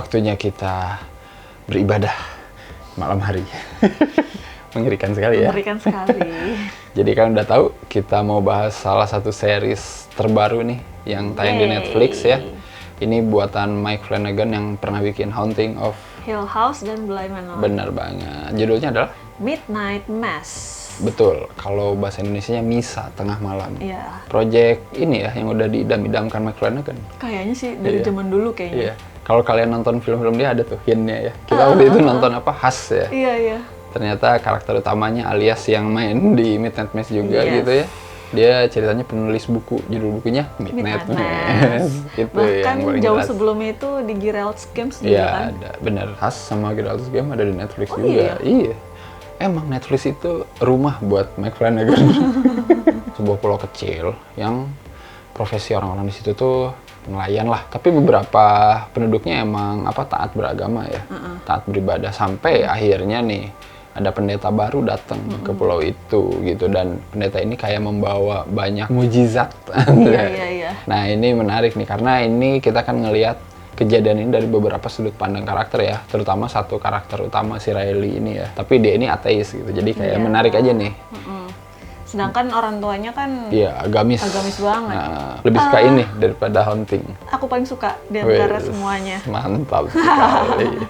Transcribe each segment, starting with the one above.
waktunya kita beribadah malam hari. Mengerikan sekali ya. Mengerikan sekali. Jadi kalian udah tahu kita mau bahas salah satu series terbaru nih yang tayang di Netflix ya. Ini buatan Mike Flanagan yang pernah bikin Haunting of Hill House dan Bly Manor. Bener banget. Judulnya adalah Midnight Mass. betul. Kalau bahasa Indonesianya Misa Tengah Malam. Iya. Project ini ya yang udah diidam-idamkan Mike Flanagan. Kayaknya sih dari zaman dulu kayaknya. Iya. Kalau kalian nonton film-film dia ada tuh hint-nya ya. Kita waktu itu nonton apa? Has ya. Iya, iya. Ternyata karakter utamanya alias yang main di Midnight Mass juga Yes. gitu ya. Dia ceritanya penulis buku, judul bukunya Midnight Mass. Itu Bahkan yang paling jauh jelas. sebelumnya itu di Gerald's Games juga Iya, kan. ada. Bener. Has sama Gerald's Game ada di Netflix Oh, juga. Iya. Emang Netflix itu rumah buat Mike Flanagan. Sebuah pulau kecil yang profesi orang-orang di situ tuh nelayan lah. Tapi beberapa penduduknya emang taat beragama ya, taat beribadah sampai akhirnya nih ada pendeta baru datang ke pulau itu gitu, dan pendeta ini kayak membawa banyak mujizat. Iya. Nah ini menarik nih karena ini kita kan ngelihat kejadian ini dari beberapa sudut pandang karakter ya, terutama satu karakter utama si Riley ini ya. Tapi dia ini ateis gitu, jadi kayak menarik aja nih. Sedangkan orang tuanya kan Iya, agamis. agamis banget. Nah, lebih suka ini daripada Haunting. Aku paling suka di antara Wes, semuanya. Mantap sekali.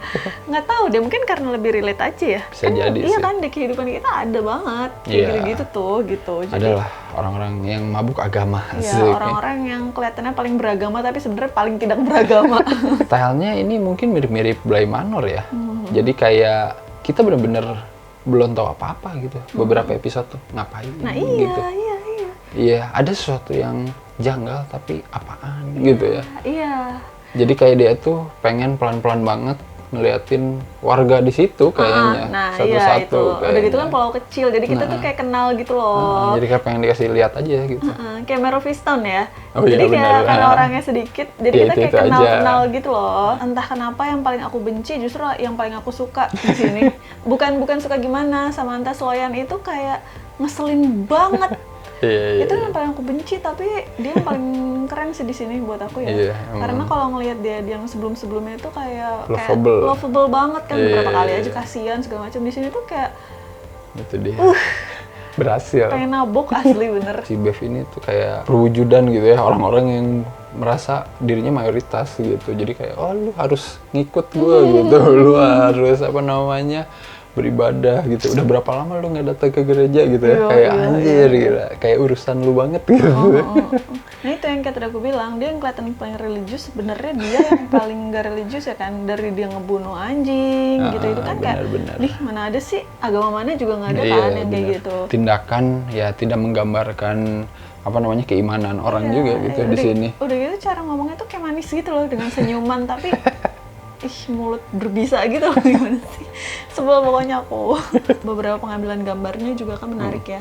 Nggak tahu deh, mungkin karena lebih relate aja ya. Bisa jadi iya sih. kan, di kehidupan kita ada banget kayak Iya. gitu-gitu tuh gitu. Jadi Adalah orang-orang yang mabuk agama. ya asik. orang-orang yang kelihatannya paling beragama tapi sebenarnya paling tidak beragama. Stylenya ini mungkin mirip-mirip Bly Manor ya. Hmm. Jadi kayak kita bener-bener belum tahu apa-apa gitu. Beberapa episode tuh ngapain Nah gitu. iya. Iya, ada sesuatu yang janggal tapi apaan gitu ya. Iya. Jadi kayak dia tuh pengen pelan-pelan banget ngeliatin warga di situ kayaknya Nah iya satu-satu. itu. Udah gitu kan kayaknya. pulau kecil, jadi kita tuh kayak kenal gitu loh. Jadi kayak pengen dikasih lihat aja gitu. Kayak Meroviston ya. Oh iya, Jadi kayak benar. karena orangnya sedikit, jadi Ya, kita kayak itu aja. kenal-kenal gitu loh. Entah kenapa yang paling aku benci justru yang paling aku suka di sini. Bukan suka gimana, Samantha Sloyan itu kayak ngeselin banget. Iya. Itu yang paling aku benci, tapi dia yang paling keren sih di sini buat aku ya. Iya, Karena kalau ngelihat dia yang sebelum-sebelumnya itu kayak Lovable. lovable banget kan, Iya, beberapa kali iya. aja kasihan segala macam. Di sini tuh kayak Itu dia. Berhasil. pengen nabok asli bener. Si Bev ini tuh kayak perwujudan gitu ya, orang-orang yang merasa dirinya mayoritas gitu. Jadi kayak, oh lu harus ngikut gue gitu, lu harus beribadah gitu. Udah berapa lama lu nggak datang ke gereja gitu ya? Kayak anjir gila, kayak urusan lu banget gitu. Nah itu yang tadi aku bilang, dia yang kelihatan paling religius, sebenarnya dia yang paling nggak religius ya kan, dari dia ngebunuh anjing gitu itu kan kayak, benar. nih mana ada sih, agama mana juga nggak ada Iya, kan yang kayak benar. gitu. Tindakan ya tidak menggambarkan keimanan orang juga gitu di sini. Udah gitu cara ngomongnya tuh kayak manis gitu loh, dengan senyuman tapi mulut berbisa gitu loh, gimana sih. Sebel pokoknya aku. Beberapa pengambilan gambarnya juga kan menarik ya.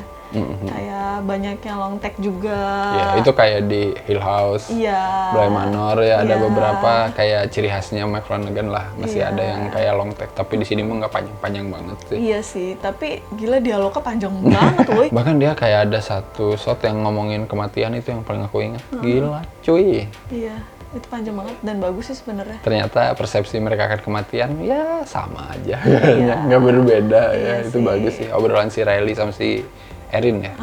Kayak banyaknya long take juga. Ya, itu kayak di Hill House, Iya. Bly Manor ya, ada Iya. beberapa kayak ciri khasnya Mike Flanagan lah. Masih Iya. ada yang kayak long take, tapi di sini mah nggak panjang-panjang banget sih. Iya sih, tapi gila dialognya panjang banget woy. Bahkan dia kayak ada satu shot yang ngomongin kematian, itu yang paling aku ingat. Gila, cuy. Iya, itu panjang banget dan bagus sih sebenarnya. Ternyata persepsi mereka akan kematian ya sama aja, nggak berbeda ya. Itu sih. bagus sih. Obrolan si Riley sama si Erin ya,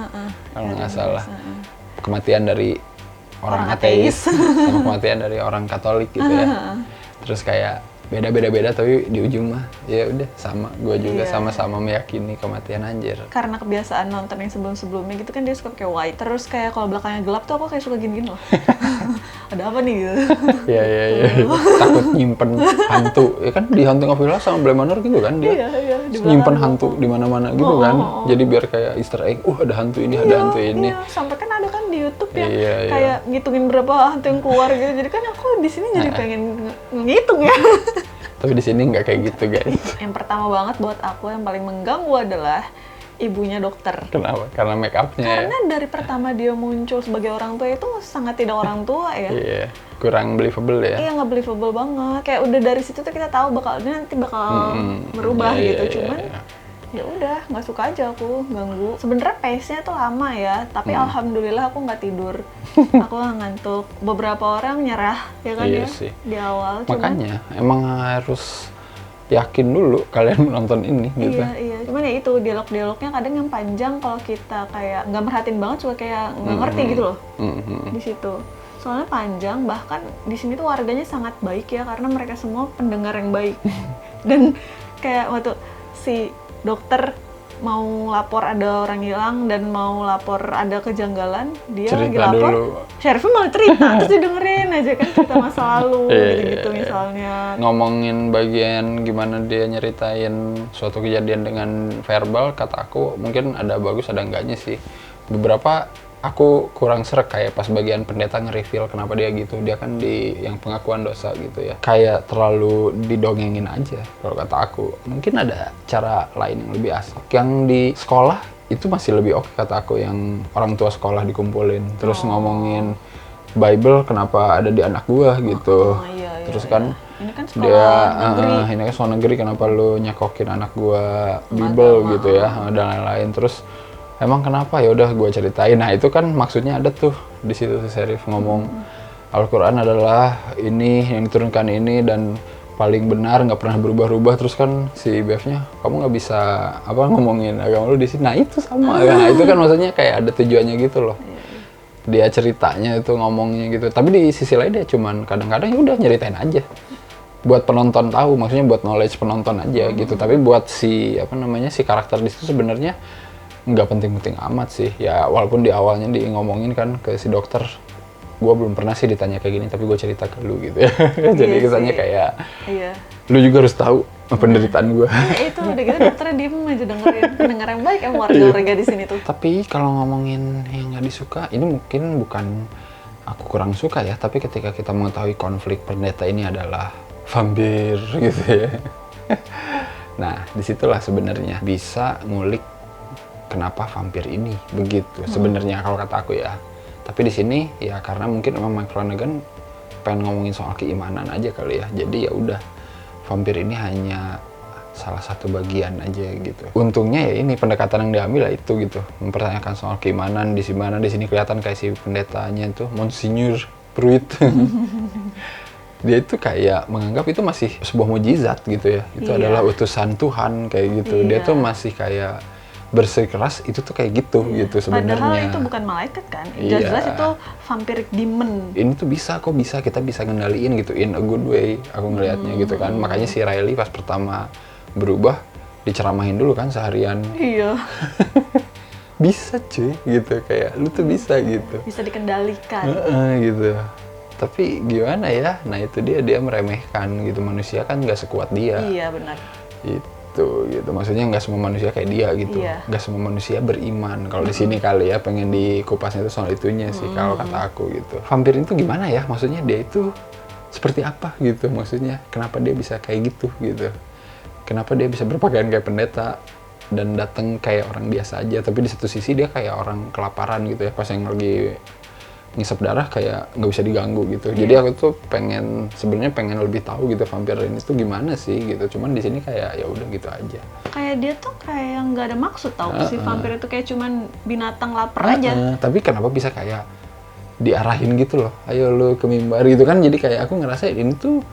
kalau nggak salah. Kematian dari orang ateis sama kematian dari orang Katolik gitu ya. Terus kayak beda-beda tapi di ujung mah ya udah sama. Gue juga sama-sama meyakini kematian anjir. Karena kebiasaan nonton yang sebelum-sebelumnya gitu kan dia suka kayak white. Terus kayak kalau belakangnya gelap tuh aku kayak suka gini-gini loh. Ada apa nih gitu. Iya. Takut nyimpen hantu. Ya kan di Haunting of Hill House sama Bly Manor gitu kan dia. Iya, di Nyimpen belakang. hantu di mana-mana gitu kan. Jadi biar kayak Easter egg, ada hantu ini, ada hantu ini. Iya, sampai kan ada kan di YouTube yang Iya. kayak ngitungin berapa hantu yang keluar gitu. Jadi kan aku di sini jadi pengen ngitung ya. Tapi di sini nggak kayak gitu guys. Yang pertama banget buat aku yang paling mengganggu adalah ibunya dokter. Kenapa? Karena make up-nya ya. Karena dari pertama dia muncul sebagai orang tua itu sangat tidak orang tua ya. Iya, kurang believable ya. Iya, nggak believable banget. Kayak udah dari situ tuh kita tahu dia nanti bakal berubah Iya, gitu. iya, Cuman iya. ya udah nggak suka aja aku ganggu. Sebenarnya pace-nya tuh lama ya, tapi alhamdulillah aku nggak tidur. Aku nggak ngantuk. Beberapa orang nyerah ya kan Iya ya sih. di awal. Makanya emang harus yakin dulu kalian menonton ini gitu. Iya. Cuman ya itu dialog-dialognya kadang yang panjang, kalau kita kayak nggak merhatiin banget juga kayak nggak ngerti gitu loh di situ. Soalnya panjang, bahkan di sini tuh warganya sangat baik ya karena mereka semua pendengar yang baik. Dan kayak waktu si dokter mau lapor ada orang hilang dan mau lapor ada kejanggalan, dia lagi Cerita lapor, dulu. Syarifnya malah cerita, terus didengerin aja kan cerita masa lalu gitu-gitu misalnya. Ngomongin bagian gimana dia nyeritain suatu kejadian dengan verbal, kata aku mungkin ada bagus ada enggaknya sih. Beberapa aku kurang srek kayak pas bagian pendeta nge-reveal kenapa dia gitu. Dia kan di yang pengakuan dosa gitu ya. Kayak terlalu didongengin aja kalau kata aku. Mungkin ada cara lain yang lebih asik. Yang di sekolah itu masih lebih oke kata aku, yang orang tua sekolah dikumpulin. Terus ngomongin Bible kenapa ada di anak gua gitu. Iya, Terus kan ini kan sekolah negeri. ini kan sekolah negeri, kenapa lu nyekokin anak gua Bible gitu ya, dan lain-lain. Terus emang kenapa, ya udah gue ceritain. Nah itu kan maksudnya ada tuh di situ si Syarif ngomong Al-Quran adalah ini yang diturunkan ini dan paling benar, nggak pernah berubah-ubah. Terus kan si BF-nya, kamu nggak bisa apa ngomongin agama lu di sini. Nah itu sama. Nah itu kan maksudnya kayak ada tujuannya gitu loh. Dia ceritanya itu ngomongnya gitu. Tapi di sisi lain dia cuman kadang-kadang ya udah nyeritain aja. Buat penonton tahu, maksudnya buat knowledge penonton aja gitu. Tapi buat si apa namanya si karakter di situ sebenarnya nggak penting-penting amat sih ya, walaupun di awalnya di ngomongin kan ke si dokter, gue belum pernah sih ditanya kayak gini tapi gue cerita ke lu gitu ya. Jadi kesannya kayak lu juga harus tahu penderitaan gue. Ya itu udah gitu dokternya diem aja dengerin, pendengar yang baik emang warga-warga di sini tuh. Tapi kalau ngomongin yang nggak disuka, ini mungkin bukan aku kurang suka ya, tapi ketika kita mengetahui konflik pendeta ini adalah vampir gitu ya. Nah disitulah sebenarnya bisa ngulik kenapa vampir ini begitu sebenarnya kalau kata aku ya. Tapi di sini ya karena mungkin emang Mike Flanagan pengen ngomongin soal keimanan aja kali ya. Jadi ya udah, vampir ini hanya salah satu bagian aja gitu. Untungnya ya ini pendekatan yang diambil lah itu gitu, mempertanyakan soal keimanan. Di sini kelihatan kayak si pendetanya itu Monsignor Pruitt. Dia itu kayak menganggap itu masih sebuah mukjizat gitu ya. Itu adalah utusan Tuhan kayak gitu. Dia tuh masih kayak bersikeras itu tuh kayak gitu gitu sebenarnya. Padahal itu bukan malaikat kan, jelas-jelas itu vampiric demon. Ini tuh kita bisa ngendaliin gitu in a good way, aku ngelihatnya gitu kan. Makanya si Riley pas pertama berubah diceramahin dulu kan seharian. Iya. Bisa cuy gitu, kayak lu tuh bisa gitu. Bisa dikendalikan. Gitu. Tapi gimana ya? Nah itu dia meremehkan gitu, manusia kan nggak sekuat dia. Iya benar. Gitu maksudnya nggak semua manusia kayak dia gitu, nggak semua manusia beriman. Kalau di sini kali ya pengen dikupasnya itu soal itunya sih kalau kata aku gitu. Vampir itu gimana ya, maksudnya dia itu seperti apa gitu, maksudnya kenapa dia bisa kayak gitu gitu, kenapa dia bisa berpakaian kayak pendeta dan datang kayak orang biasa aja, tapi di satu sisi dia kayak orang kelaparan gitu ya, pas yang lagi ngisep darah kayak nggak bisa diganggu gitu. Jadi aku tuh sebenarnya pengen lebih tahu gitu vampir ini tuh gimana sih gitu. Cuman di sini kayak ya udah gitu aja. Kayak dia tuh kayak nggak ada maksud tau si vampir itu, kayak cuman binatang lapar aja. Tapi kenapa bisa kayak diarahin gitu loh? Ayo lu ke mimbar gitu kan. Jadi kayak aku ngerasa ini tuh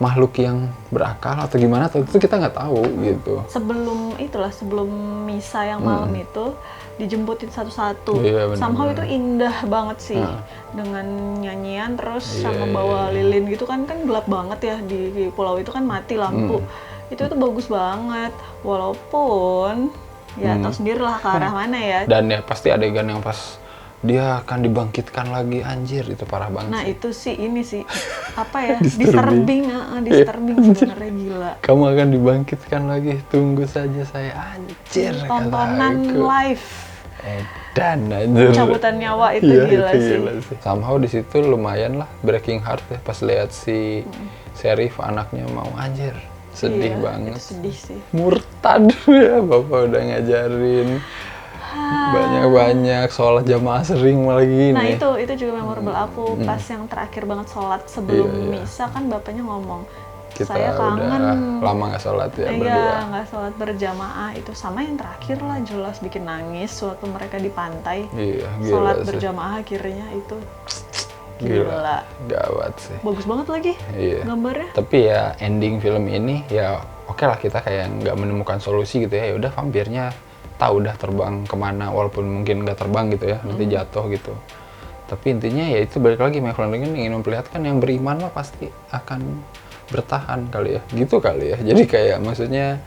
makhluk yang berakal atau gimana, atau itu kita nggak tahu gitu. Sebelum misa yang malam itu dijemputin satu-satu. Iya, Somehow itu indah banget sih, dengan nyanyian terus sama bawa lilin gitu kan gelap banget ya di pulau itu kan, mati lampu. Itu bagus banget, walaupun ya tahu sendiri lah ke arah mana ya. Dan ya pasti adegan yang pas dia akan dibangkitkan lagi, anjir itu parah banget. Nah sih. itu sih ini sih apa ya, disturbing sebenarnya, gila. Kamu akan dibangkitkan lagi, tunggu saja saya, anjir. Tontonan live. Dan anjir. Pencabutan nyawa itu gila sih. Somehow di situ lumayan lah breaking heart ya pas lihat si Syarif anaknya mau, anjir. Sedih banget. Itu sedih sih. Murtad ya, bapak udah ngajarin. Banyak-banyak sholat jamaah sering malah gini. Nah itu juga memorable aku pas yang terakhir banget sholat sebelum misa kan bapaknya ngomong, Kita Saya kangen. udah lama nggak sholat ya berdua. Iya, nggak sholat berjamaah itu. Sama yang terakhir lah, jelas bikin nangis waktu mereka di pantai. Iya, gila Sholat sih. berjamaah akhirnya itu. Gila, gawat sih. Bagus banget lagi Iya. gambarnya. Tapi ya ending film ini ya oke lah, kita kayak nggak menemukan solusi gitu ya. Ya udah vampirnya tahu udah terbang kemana, walaupun mungkin nggak terbang gitu ya, nanti jatuh gitu. Tapi intinya ya itu balik lagi, Mike Flanagan ingin memperlihatkan yang beriman mah pasti akan bertahan kali ya, gitu kali ya. Jadi kayak maksudnya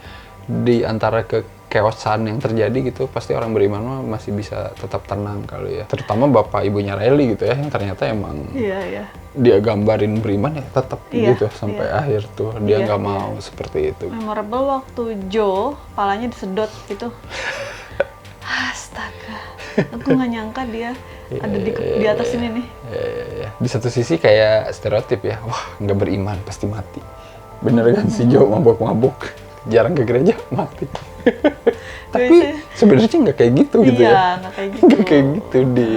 di antara kekeosan yang terjadi gitu, pasti orang beriman mah masih bisa tetap tenang kali ya. Terutama bapak ibunya Riley gitu ya, yang ternyata emang Iya, iya. dia gambarin beriman ya tetap Iya, gitu sampai iya. akhir tuh dia Iya, nggak iya. mau seperti itu. Memorable waktu Joe, palanya disedot gitu. Astaga, aku nggak nyangka dia ada di atas ini nih. Ya. Di satu sisi kayak stereotip ya, wah nggak beriman pasti mati. Bener kan si Joe mabuk-mabuk, jarang ke gereja mati. Tapi sebenarnya nggak kayak gitu gitu Iya, ya. nggak kayak gitu. Nggak kayak gitu. Di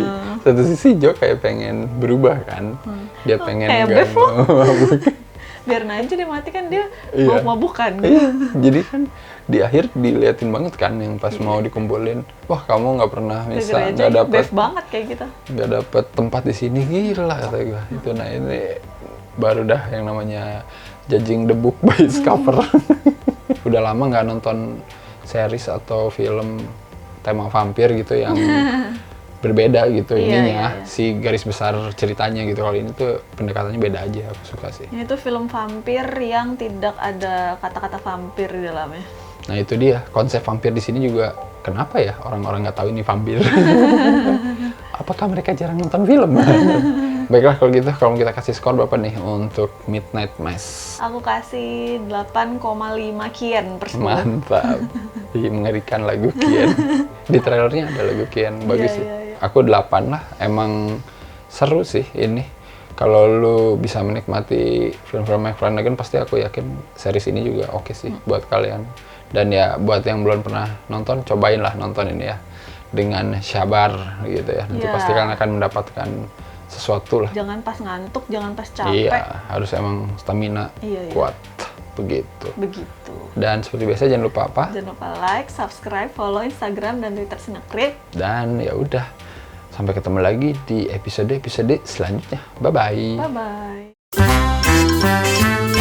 satu sisi Joe kayak pengen berubah kan, dia pengen kayak nggak Bev loh. mabuk. Biarin aja dia mati kan, dia Iya. mabuk-mabukan. Iya, jadi kan di akhir diliatin banget kan yang pas mau dikumpulin, wah kamu nggak pernah Ke bisa, gereja, nggak dapat Bev banget kayak gitu. nggak dapat tempat di sini, gila kata gue. Itu nah ini baru dah yang namanya judging the book by its cover. Udah lama nggak nonton series atau film tema vampir gitu yang berbeda gitu Iya, ininya, iya. si garis besar ceritanya gitu. Kalau ini tuh pendekatannya beda aja, aku suka sih. Ini tuh film vampir yang tidak ada kata-kata vampir di dalamnya. Nah itu dia, konsep vampir di sini juga kenapa ya orang-orang nggak tahu ini vampir? Apakah mereka jarang nonton film? Baiklah kalau gitu, kalau kita kasih skor berapa nih untuk Midnight Mass? Aku kasih 8,5 Kian per 10. Mantap. Ih, mengerikan lagu Kian. Di trailernya ada lagu Kian, bagus Iya, sih. iya, iya. Aku 8 lah, emang seru sih ini. Kalau lu bisa menikmati film-film Mike Flanagan, pasti aku yakin series ini juga oke sih buat kalian. Dan ya buat yang belum pernah nonton, cobain lah nonton ini ya. Dengan sabar gitu ya. Nanti Iya. pasti kalian akan mendapatkan sesuatu lah. Jangan pas ngantuk, jangan pas capek. Iya, harus emang stamina Iya, iya. kuat. Begitu. Begitu. Dan seperti biasa jangan lupa apa? Jangan lupa like, subscribe, follow Instagram dan Twitter Sinekrit. Dan ya udah, sampai ketemu lagi di episode selanjutnya. Bye bye. Bye bye.